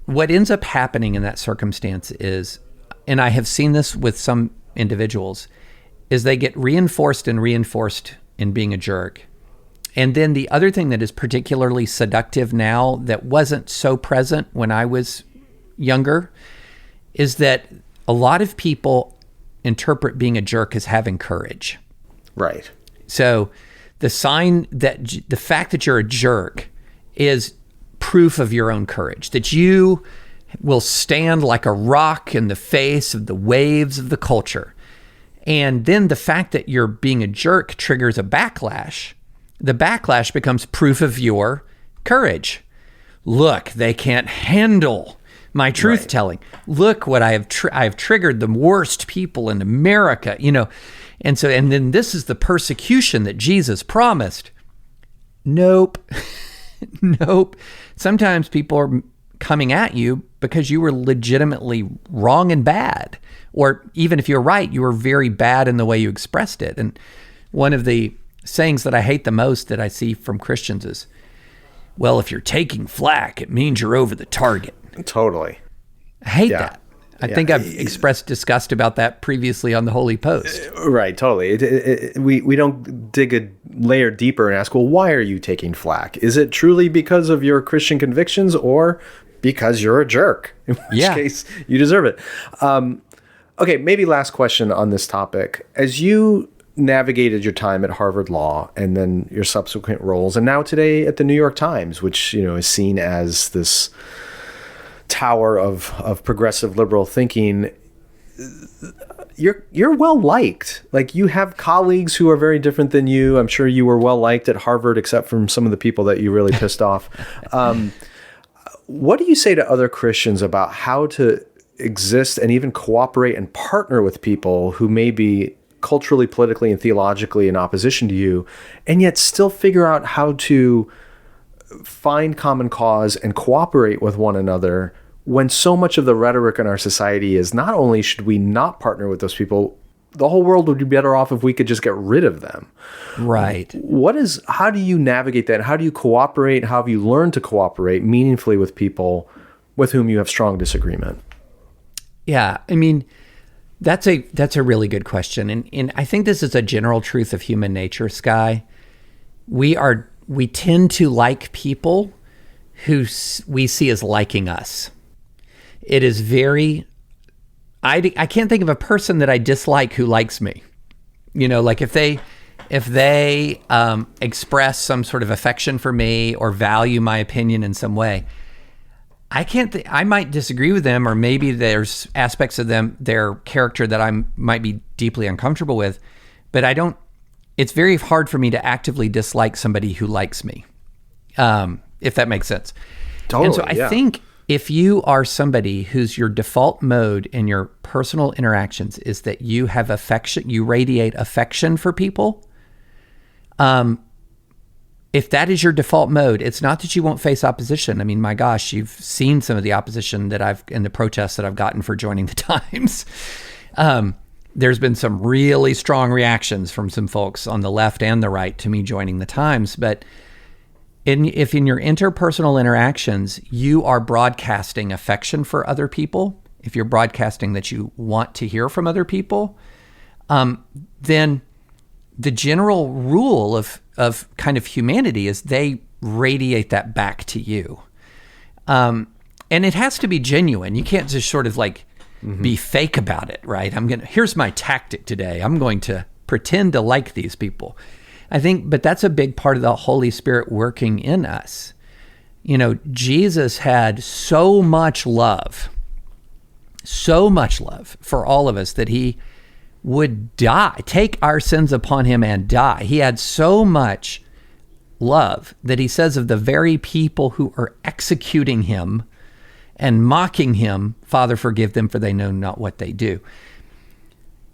S4: what ends up happening in that circumstance is, and I have seen this with some individuals is they get reinforced and reinforced in being a jerk. And then the other thing that is particularly seductive now that wasn't so present when I was younger is that a lot of people interpret being a jerk as having courage.
S3: Right.
S4: So the fact that you're a jerk is proof of your own courage, that you will stand like a rock in the face of the waves of the culture. And then the fact that you're being a jerk triggers a backlash. The backlash becomes proof of your courage. Look, they can't handle my truth telling. Look what I have I've triggered the worst people in America, And then this is the persecution that Jesus promised. Nope. Nope. Sometimes people are coming at you because you were legitimately wrong and bad. Or even if you're right, you were very bad in the way you expressed it. And one of the sayings that I hate the most that I see from Christians is, well, if you're taking flack, it means you're over the target.
S3: Totally.
S4: I hate that. I think I've expressed disgust about that previously on the Holy Post.
S3: Right, totally. We don't dig a layer deeper and ask, well, why are you taking flack? Is it truly because of your Christian convictions or because you're a jerk? In which case, you deserve it. Okay, maybe last question on this topic. As you navigated your time at Harvard Law and then your subsequent roles, and now today at the New York Times, which is seen as this tower of progressive liberal thinking, you're well liked. Like, you have colleagues who are very different than you. I'm sure you were well liked at Harvard, except from some of the people that you really pissed off. What do you say to other Christians about how to exist and even cooperate and partner with people who may be culturally, politically, and theologically in opposition to you, and yet still figure out how to find common cause and cooperate with one another, when so much of the rhetoric in our society is not only should we not partner with those people, the whole world would be better off if we could just get rid of them.
S4: Right.
S3: How do you navigate that? How do you cooperate? How have you learned to cooperate meaningfully with people with whom you have strong disagreement?
S4: Yeah, I mean, that's a really good question. And I think this is a general truth of human nature, Skye. We tend to like people who we see as liking us. It is I can't think of a person that I dislike who likes me. Like if they express some sort of affection for me or value my opinion in some way, I might disagree with them, or maybe there's aspects of their character that I might be deeply uncomfortable with, but it's very hard for me to actively dislike somebody who likes me, if that makes sense.
S3: Totally.
S4: And so I think if you are somebody whose your default mode in your personal interactions is that you have affection, you radiate affection for people, if that is your default mode, it's not that you won't face opposition. I mean, my gosh, you've seen some of the opposition that in the protests that I've gotten for joining the Times. There's been some really strong reactions from some folks on the left and the right to me joining the Times. But if in your interpersonal interactions, you are broadcasting affection for other people, if you're broadcasting that you want to hear from other people, then the general rule of kind of humanity is they radiate that back to you. And it has to be genuine. You can't just sort of like be fake about it, right? Here's my tactic today. I'm going to pretend to like these people. I think, but that's a big part of the Holy Spirit working in us. Jesus had so much love for all of us that he would die, take our sins upon him and die. He had so much love that he says of the very people who are executing him and mocking him, Father, forgive them, for they know not what they do.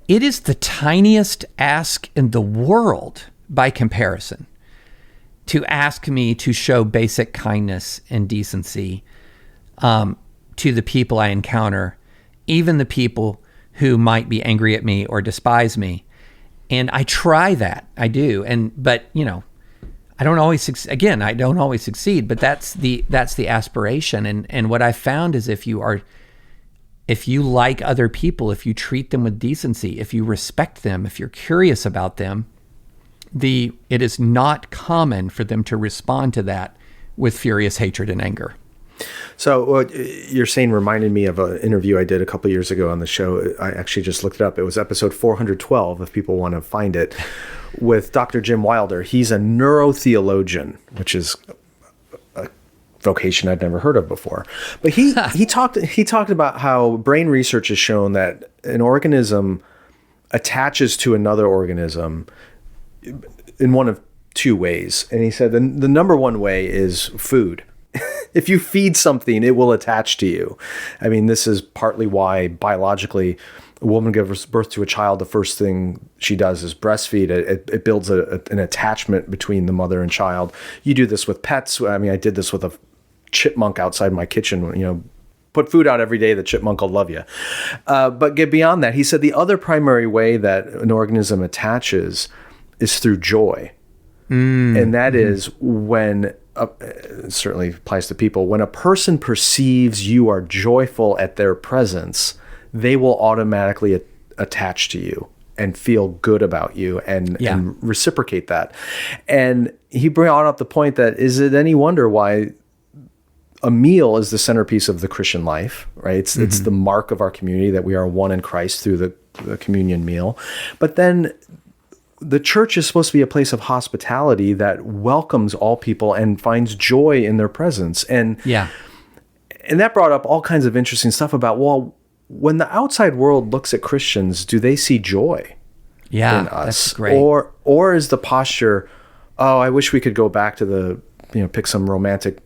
S4: It is the tiniest ask in the world, by comparison, to ask me to show basic kindness and decency to the people I encounter, even the people who might be angry at me or despise me. And I try that. I do. But I don't always succeed, but that's the aspiration. And what I found is if if you like other people, if you treat them with decency, if you respect them, if you're curious about them, it is not common for them to respond to that with furious hatred and anger.
S3: So what you're saying reminded me of an interview I did a couple years ago on the show. I actually just looked it up. It was episode 412, if people want to find it, with Dr. Jim Wilder. He's a neurotheologian, which is a vocation I'd never heard of before. But he talked about how brain research has shown that an organism attaches to another organism in one of two ways. And he said the number one way is food. If you feed something, it will attach to you. I mean, this is partly why biologically a woman gives birth to a child, the first thing she does is breastfeed. It builds an attachment between the mother and child. You do this with pets. I mean, I did this with a chipmunk outside my kitchen. You know, put food out every day, the chipmunk will love you. But get beyond that. He said the other primary way that an organism attaches is through joy. And that is when, it certainly applies to people, when a person perceives you are joyful at their presence, they will automatically attach to you and feel good about you and reciprocate that. And he brought up the point that, is it any wonder why a meal is the centerpiece of the Christian life, right? It's the mark of our community that we are one in Christ through the communion meal. But then the church is supposed to be a place of hospitality that welcomes all people and finds joy in their presence. And that brought up all kinds of interesting stuff about, well, when the outside world looks at Christians, do they see joy in us?
S4: That's great.
S3: Or is the posture, oh, I wish we could go back to pick some romantic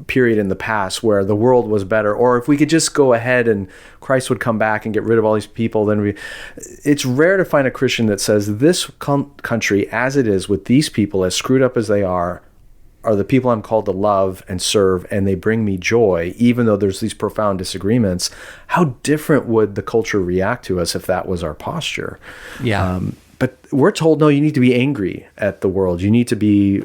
S3: period in the past where the world was better, or if we could just go ahead and Christ would come back and get rid of all these people, then it's rare to find a Christian that says this country as it is with these people, as screwed up as they are the people I'm called to love and serve, and they bring me joy, even though there's these profound disagreements. How different would the culture react to us if that was our posture? But we're told, no, you need to be angry at the world. You need to be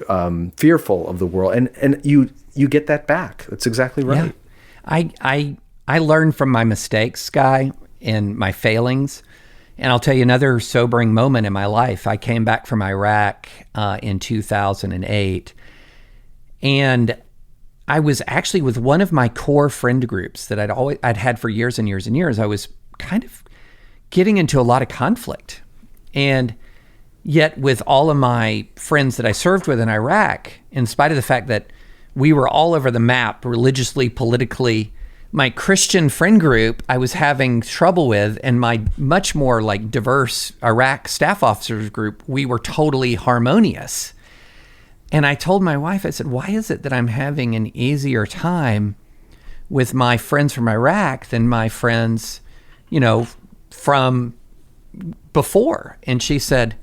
S3: fearful of the world. And you get that back. That's exactly right.
S4: Yeah. I learned from my mistakes, Skye, and my failings. And I'll tell you another sobering moment in my life. I came back from Iraq in 2008. And I was actually with one of my core friend groups that I'd had for years and years and years. I was kind of getting into a lot of conflict. And yet with all of my friends that I served with in Iraq, in spite of the fact that we were all over the map religiously, politically, my Christian friend group I was having trouble with, and my much more like diverse Iraq staff officers group, we were totally harmonious. And I told my wife, I said, why is it that I'm having an easier time with my friends from Iraq than my friends, from before? And she said,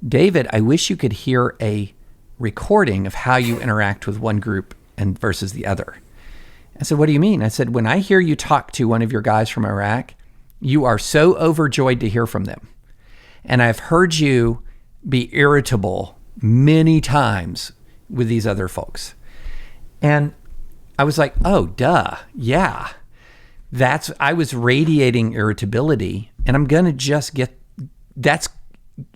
S4: David, I wish you could hear a recording of how you interact with one group and versus the other. I said, what do you mean? I said, when I hear you talk to one of your guys from Iraq, you are so overjoyed to hear from them. And I've heard you be irritable many times with these other folks. And I was like, oh, duh. Yeah. I was radiating irritability, and I'm going to just get,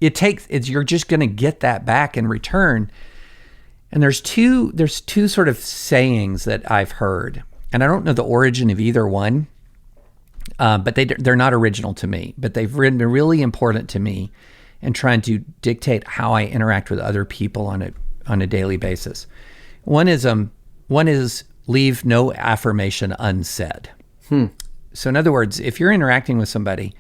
S4: you're just going to get that back in return. And there's two sort of sayings that I've heard, and I don't know the origin of either one, but they're not original to me, but they've been really important to me in trying to dictate how I interact with other people on a daily basis. One is leave no affirmation unsaid. So in other words, if you're interacting with somebody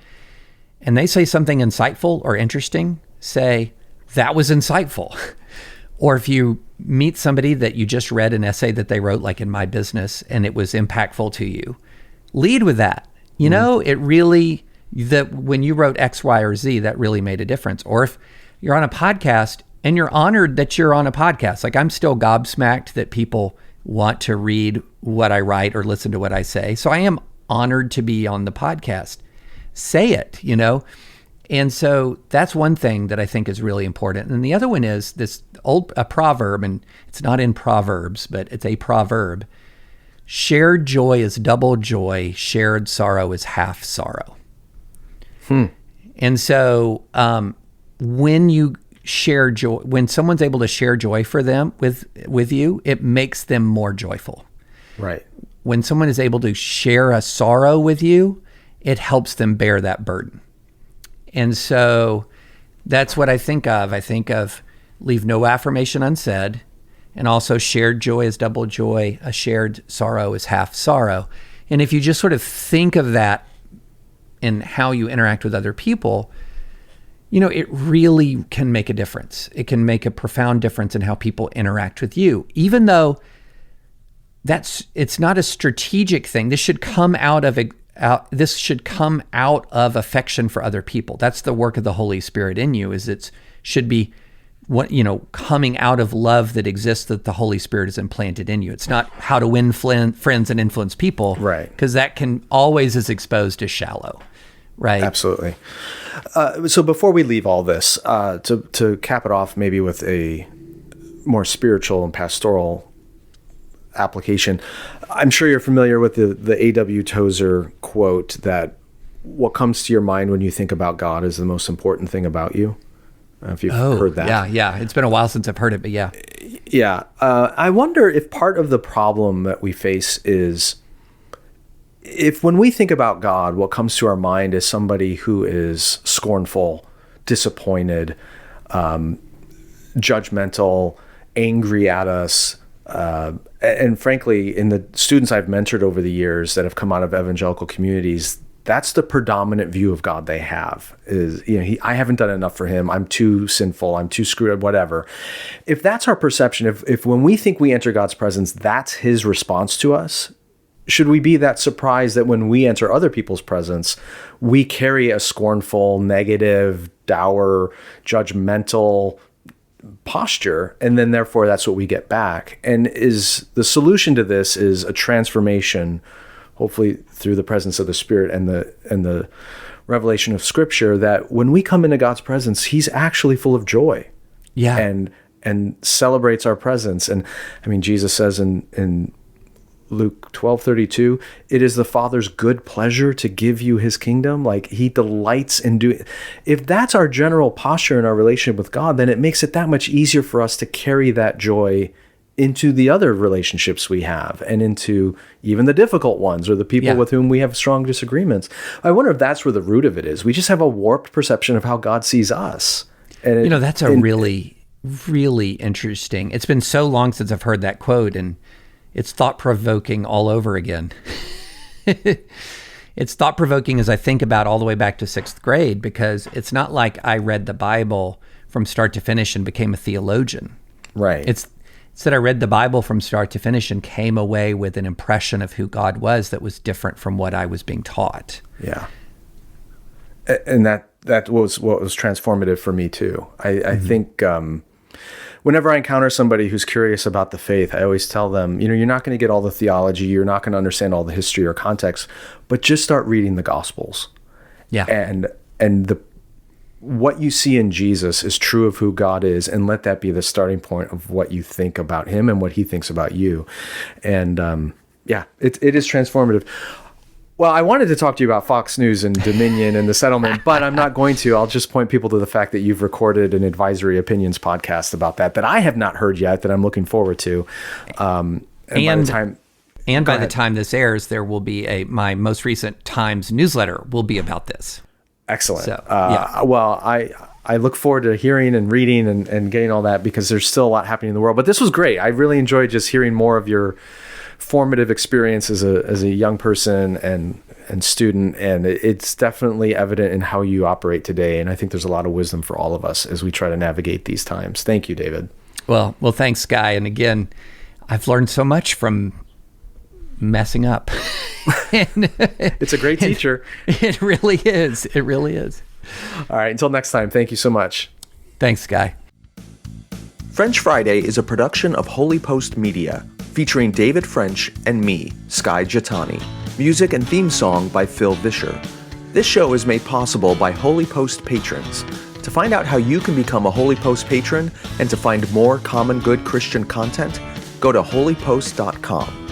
S4: and they say something insightful or interesting, say, that was insightful. Or if you meet somebody that you just read an essay that they wrote, like in my business, and it was impactful to you, lead with that. It really, when you wrote X, Y, or Z, that really made a difference. Or if you're on a podcast and you're honored that you're on a podcast, like I'm still gobsmacked that people want to read what I write or listen to what I say. So I am honored to be on the podcast. Say it, And so that's one thing that I think is really important. And the other one is a proverb, and it's not in Proverbs, but it's a proverb. shared joy is double joy, shared sorrow is half sorrow. And so when you share joy, when someone's able to share joy for them with you, it makes them more joyful.
S3: Right.
S4: When someone is able to share a sorrow with you, it helps them bear that burden. And so that's what I think of. I think of leave no affirmation unsaid, and also shared joy is double joy, a shared sorrow is half sorrow. And if you just sort of think of that in how you interact with other people, it really can make a difference. It can make a profound difference in how people interact with you, even though it's not a strategic thing. This should come out of affection for other people. That's the work of the Holy Spirit in you. It should be coming out of love that exists, that the Holy Spirit has implanted in you. It's not how to win friends and influence people,
S3: right?
S4: Because that can always is exposed as shallow, right?
S3: Absolutely. So before we leave all this, to cap it off, maybe with a more spiritual and pastoral application, I'm sure you're familiar with the A.W. Tozer quote that what comes to your mind when you think about God is the most important thing about you. If you've heard that.
S4: Yeah. It's been a while since I've heard it, but yeah.
S3: Yeah. I wonder if part of the problem that we face is if when we think about God, what comes to our mind is somebody who is scornful, disappointed, judgmental, angry at us, and frankly, in the students I've mentored over the years that have come out of evangelical communities, that's the predominant view of God they have is, I haven't done enough for him. I'm too sinful. I'm too screwed up, whatever. If that's our perception, if when we think we enter God's presence, that's his response to us, should we be that surprised that when we enter other people's presence, we carry a scornful, negative, dour, judgmental posture, and then therefore that's what we get back? And is the solution to this is a transformation, hopefully through the presence of the Spirit and the revelation of Scripture, that when we come into God's presence, he's actually full of joy.
S4: Yeah.
S3: And celebrates our presence. And I mean, Jesus says in Luke 12:32, it is the Father's good pleasure to give you his kingdom. Like he delights in doing. If that's our general posture in our relationship with God, then it makes it that much easier for us to carry that joy into the other relationships we have and into even the difficult ones or the people with whom we have strong disagreements. I wonder if that's where the root of it is. We just have a warped perception of how God sees us. And
S4: that's a really, really interesting. It's been so long since I've heard that quote, and it's thought-provoking all over again. It's thought-provoking as I think about all the way back to 6th grade, because it's not like I read the Bible from start to finish and became a theologian.
S3: Right.
S4: It's that I read the Bible from start to finish and came away with an impression of who God was that was different from what I was being taught.
S3: Yeah. And that was what was transformative for me too. I think whenever I encounter somebody who's curious about the faith, I always tell them, you're not going to get all the theology, you're not going to understand all the history or context, but just start reading the Gospels.
S4: Yeah.
S3: And what you see in Jesus is true of who God is, and let that be the starting point of what you think about him and what he thinks about you. And it is transformative. Well, I wanted to talk to you about Fox News and Dominion and the settlement, but I'm not going to. I'll just point people to the fact that you've recorded an Advisory Opinions podcast about that I have not heard yet, that I'm looking forward to. And by the time this airs, there will be my most recent Times newsletter will be about this. Excellent.
S4: So,
S3: Well, I look forward to hearing and reading and getting all that, because there's still a lot happening in the world. But this was great. I really enjoyed just hearing more of your formative experience as a young person and student, and it's definitely evident in how you operate today. And I think there's a lot of wisdom for all of us as we try to navigate these times. Thank you, David. Well,
S4: thanks, Skye. And again, I've learned so much from messing up.
S3: It's a great teacher.
S4: It really is. It really is.
S3: All right. Until next time, thank you so much.
S4: Thanks, Skye.
S3: French Friday is a production of Holy Post Media, featuring David French and me, Skye Jethani. Music and theme song by Phil Vischer. This show is made possible by Holy Post patrons. To find out how you can become a Holy Post patron and to find more common good Christian content, go to holypost.com.